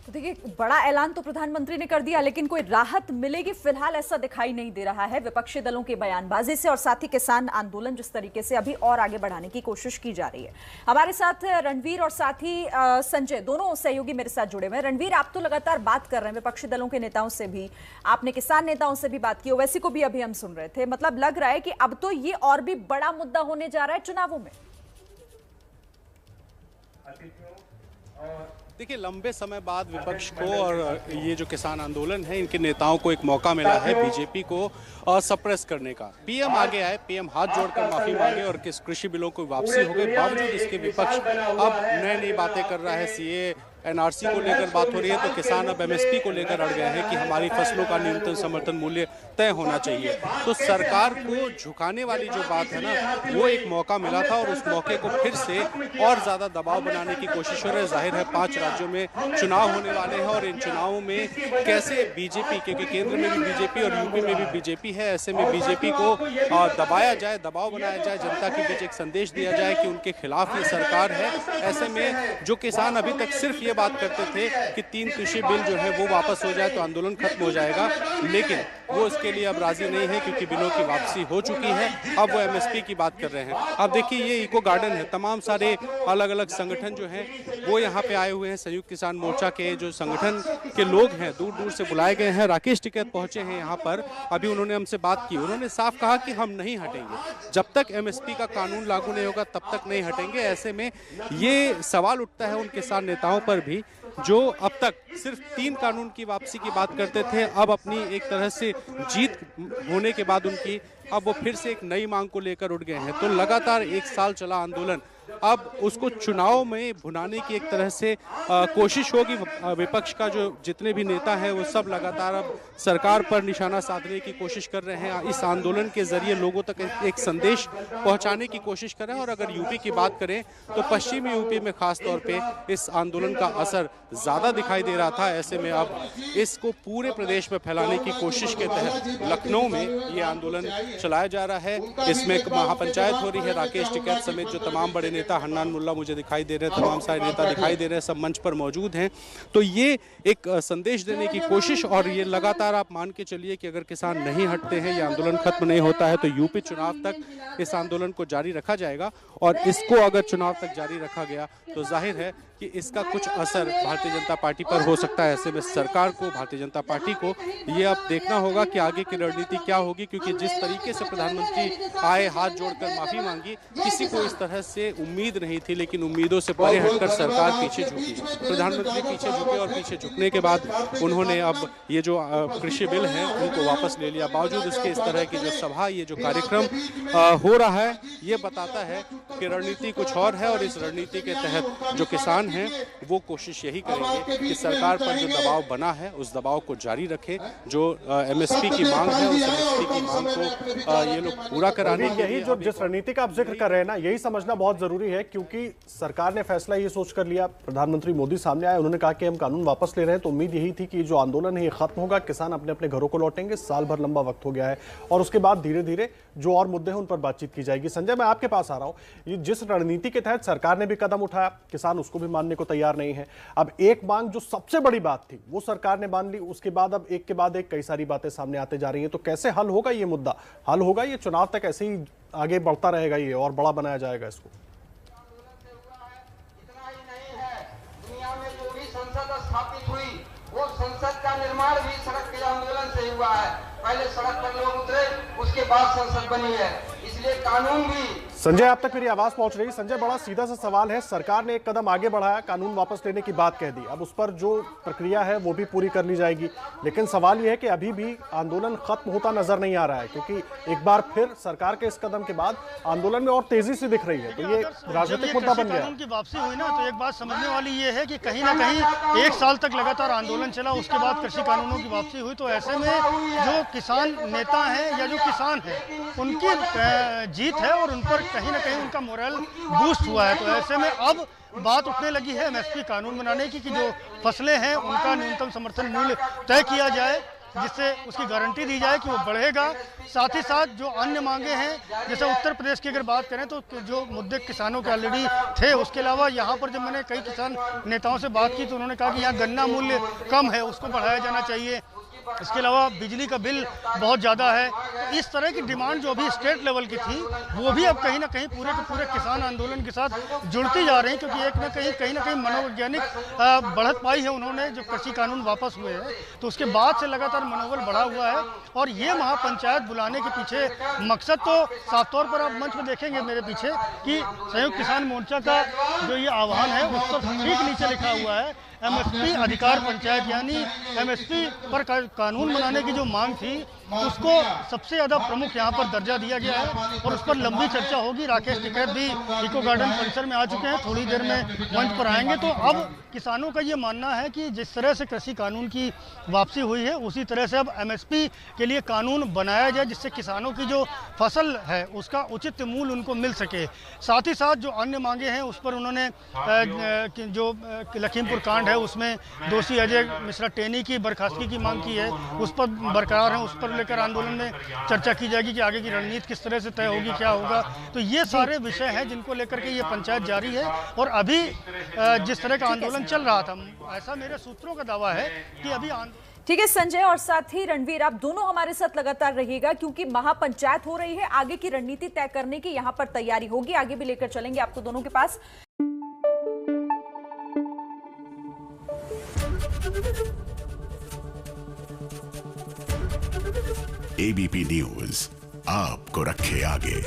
तो देखिए, बड़ा ऐलान तो प्रधानमंत्री ने कर दिया, लेकिन कोई राहत मिलेगी फिलहाल ऐसा दिखाई नहीं दे रहा है विपक्षी दलों की बयानबाजी से, और साथ ही किसान आंदोलन जिस तरीके से अभी और आगे बढ़ाने की कोशिश की जा रही है। हमारे साथ रणवीर और साथ ही संजय, दोनों सहयोगी मेरे साथ जुड़े हुए हैं। रणवीर, आप तो लगातार बात कर रहे हैं विपक्षी दलों के नेताओं से भी, आपने किसान नेताओं से भी बात की, ओवैसी को भी अभी हम सुन रहे थे। मतलब लग रहा है कि अब तो ये और भी बड़ा मुद्दा होने जा रहा है चुनावों में। देखिए, लंबे समय बाद विपक्ष को और ये जो किसान आंदोलन है, इनके नेताओं को एक मौका मिला है बीजेपी को सप्रेस करने का। पीएम आगे आए, पीएम हाथ जोड़कर माफी मांगे और किस कृषि बिलों की वापसी हो गई। बावजूद इसके विपक्ष अब नई बातें कर रहा है। सीए एनआरसी को लेकर बात हो रही है, तो किसान अब एमएसपी को लेकर अड़ गए हैं कि हमारी फसलों का न्यूनतम समर्थन मूल्य तय होना चाहिए। तो सरकार को झुकाने वाली जो बात है ना, वो एक मौका मिला था और उस मौके को फिर से और ज्यादा दबाव बनाने की कोशिश हो रही है। जाहिर है 5 राज्यों में चुनाव होने वाले हैं और इन चुनावों में कैसे बीजेपी, क्योंकि केंद्र में भी बीजेपी और यूपी में भी बीजेपी है, ऐसे में बीजेपी को दबाया जाए, दबाव बनाया जाए, जनता के बीच एक संदेश दिया जाए कि उनके खिलाफ ये सरकार है। ऐसे में जो किसान अभी तक सिर्फ ये बात करते थे कि 3 कृषि बिल जो है वो वापस हो जाए तो आंदोलन खत्म हो जाएगा, लेकिन वो इसके लिए अब राजी नहीं है क्योंकि बिलों की वापसी हो चुकी है। अब वो एमएसपी की बात कर रहे हैं। अब देखिए, ये इको गार्डन है, तमाम सारे अलग अलग संगठन जो हैं वो यहाँ पे आए हुए हैं। संयुक्त किसान मोर्चा के जो संगठन के लोग हैं दूर दूर से बुलाए गए हैं। राकेश टिकैत पहुंचे हैं यहाँ पर, अभी उन्होंने हमसे बात की। उन्होंने साफ कहा कि हम नहीं हटेंगे जब तक एमएसपी का कानून लागू नहीं होगा, तब तक नहीं हटेंगे। ऐसे में ये सवाल उठता है उन किसान नेताओं पर भी जो अब तक सिर्फ 3 कानून की वापसी की बात करते थे। अब अपनी एक तरह से जीत होने के बाद उनकी अब वो फिर से एक नई मांग को लेकर उठ गए हैं। तो लगातार 1 साल चला आंदोलन, अब उसको चुनाव में भुनाने की एक तरह से कोशिश होगी। विपक्ष का जो जितने भी नेता हैं वो सब लगातार अब सरकार पर निशाना साधने की कोशिश कर रहे हैं। इस आंदोलन के जरिए लोगों तक एक संदेश पहुंचाने की कोशिश कर रहे हैं। और अगर यूपी की बात करें तो पश्चिमी यूपी में खास तौर पे इस आंदोलन का असर ज्यादा दिखाई दे रहा था। ऐसे में अब इसको पूरे प्रदेश में फैलाने की कोशिश के तहत लखनऊ में ये आंदोलन चलाया जा रहा है। इसमें एक महापंचायत हो रही है। राकेश टिकैत समेत जो तमाम बड़े नेता, हन्नान मुल्ला मुझे दिखाई दे रहे हैं, तमाम सारे नेता दिखाई दे रहे हैं, सब मंच पर मौजूद हैं। तो ये एक संदेश देने की कोशिश, और ये लगातार आप मान के चलिए कि अगर किसान नहीं हटते हैं, ये आंदोलन खत्म नहीं होता है, तो यूपी चुनाव तक इस आंदोलन को जारी रखा जाएगा। और इसको अगर चुनाव तक जारी रखा गया तो जाहिर है कि इसका कुछ असर भारतीय जनता पार्टी पर हो सकता है। ऐसे में सरकार को, भारतीय जनता पार्टी को ये अब देखना होगा कि आगे की रणनीति क्या होगी, क्योंकि जिस तरीके से प्रधानमंत्री आए, हाथ जोड़कर माफी मांगी, किसी को इस तरह से उम्मीद नहीं थी, लेकिन उम्मीदों से परे हटकर सरकार पीछे झुकी। प्रधानमंत्री पीछे झुके और पीछे झुकने के बाद उन्होंने अब ये जो कृषि बिल है उनको वापस ले लिया। बावजूद उसके इस तरह की जो सभा, ये जो कार्यक्रम हो रहा है, ये बताता है कि रणनीति कुछ और है। और इस रणनीति के तहत जो किसान हैं वो कोशिश यही करेंगे कि सरकार पर जो दबाव बना है उस दबाव को जारी रखे। जो एमएसपी की मांग है, उस एमएसपी की मांग को ये लोग पूरा कराने के लिए, जो जिस रणनीति का आप जिक्र कर रहे हैं ना, यही समझना बहुत जरूरी है। क्योंकि सरकार ने फैसला ये सोच कर लिया, प्रधानमंत्री मोदी सामने आए, उन्होंने कहा कि हम कानून वापस ले रहे हैं, तो उम्मीद यही थी कि जो आंदोलन है ये खत्म होगा, किसान अपने अपने घरों को लौटेंगे। साल भर लंबा वक्त हो गया है और उसके बाद धीरे धीरे जो और मुद्दे हैं उन पर बातचीत की जाएगी। संजय, मैं आपके पास आ रहा हूं। ये जिस रणनीति के तहत सरकार ने भी कदम उठाया, किसान उसको भी मानने को तैयार नहीं है। अब एक मांग जो सबसे बड़ी बात थी वो सरकार ने मान ली, उसके बाद अब एक के बाद एक कई सारी बातें सामने आते जा रही हैं। तो कैसे हल होगा ये मुद्दा? हल होगा ये चुनाव तक ऐसे ही आगे बढ़ता रहेगा, ये और बड़ा बनाया जाएगा इसको? इतना ही नहीं है, दुनिया में जो भी संसद स्थापित हुई वो संसद का निर्माण भी सड़क के आंदोलन से हुआ है। पहले सड़क पर लोग उतरे, उसके बाद संसद बनी है। इसलिए कानून भी। संजय, आप तक मेरी आवाज पहुंच रही है? संजय, बड़ा सीधा सा सवाल है। सरकार ने एक कदम आगे बढ़ाया, कानून वापस लेने की बात कह दी, अब उस पर जो प्रक्रिया है वो भी पूरी कर ली जाएगी। लेकिन सवाल यह है कि अभी भी आंदोलन खत्म होता नजर नहीं आ रहा है, क्योंकि एक बार फिर सरकार के इस कदम के बाद आंदोलन में और तेजी से दिख रही है। तो ये राजनीतिक मुद्दा बन गया। कानून की वापसी हुई ना, तो एक बात समझने वाली ये है कि कहीं ना कहीं 1 साल तक लगातार आंदोलन चला, उसके बाद कृषि कानूनों की वापसी हुई। तो ऐसे में जो किसान नेता हैं या जो किसान हैं उनकी जीत है और उन पर कहीं ना कहीं उनका मोरल बूस्ट हुआ है। तो ऐसे में अब बात उठने लगी है एमएसपी कानून बनाने की कि जो फसलें हैं उनका न्यूनतम समर्थन मूल्य तय किया जाए। जिससे उसकी गारंटी दी जाए कि वो बढ़ेगा। साथ ही साथ जो अन्य मांगे हैं, जैसे उत्तर प्रदेश की अगर बात करें तो जो मुद्दे किसानों के ऑलरेडी थे, उसके अलावा यहाँ पर जब मैंने कई किसान नेताओं से बात की तो उन्होंने कहा कि यहाँ गन्ना मूल्य कम है, उसको बढ़ाया जाना चाहिए। इसके अलावा बिजली का बिल बहुत ज़्यादा है। इस तरह की डिमांड जो अभी स्टेट लेवल की थी वो भी अब कहीं ना कहीं पूरे के पूरे किसान आंदोलन के साथ जुड़ती जा रही हैं, क्योंकि एक ना कहीं ना कहीं मनोवैज्ञानिक बढ़त पाई है उन्होंने जो कृषि कानून वापस हुए हैं, तो उसके बाद से लगातार मनोबल बढ़ा हुआ है। और ये महापंचायत बुलाने के पीछे मकसद तो साफ तौर पर आप मंच में देखेंगे मेरे पीछे कि संयुक्त किसान मोर्चा का जो ये आह्वान है उस पर ठीक नीचे लिखा हुआ है एमएसपी अधिकार पंचायत, यानी एमएसपी पर कानून बनाने की जो मांग थी उसको सबसे ज़्यादा प्रमुख यहाँ पर दर्जा दिया गया है और उस पर लंबी चर्चा होगी। राकेश टिकैत भी इको गार्डन परिसर में आ चुके हैं, थोड़ी देर में मंच पर आएंगे। तो अब किसानों का ये मानना है कि जिस तरह से कृषि कानून की वापसी हुई है उसी तरह से अब एमएसपी के लिए कानून बनाया जाए, जिससे किसानों की जो फसल है उसका उचित मूल्य उनको मिल सके। साथ ही साथ जो अन्य मांगे हैं उस पर उन्होंने जो लखीमपुर कांड है उसमें दोषी अजय मिश्रा टेनी की बर्खास्तगी की मांग की है, उस पर बरकरार है, उस पर लेकर आंदोलन में चर्चा की जाएगी कि आगे की रणनीति किस तरह से तय होगी, क्या होगा। तो ये सारे विषय हैं जिनको लेकर के ये पंचायत जारी है। और अभी जिस तरह का आंदोलन चल रहा था, ऐसा मेरे सूत्रों का दावा है कि अभी ठीक है संजय और साथ ही रणवीर, आप दोनों हमारे साथ लगातार रहिएगा क्योंकि महापंचायत हो रही है, आगे की रणनीति तय करने की यहाँ पर तैयारी होगी, आगे भी लेकर चलेंगे आपको दोनों के पास। एबीपी न्यूज आपको रखे आगे।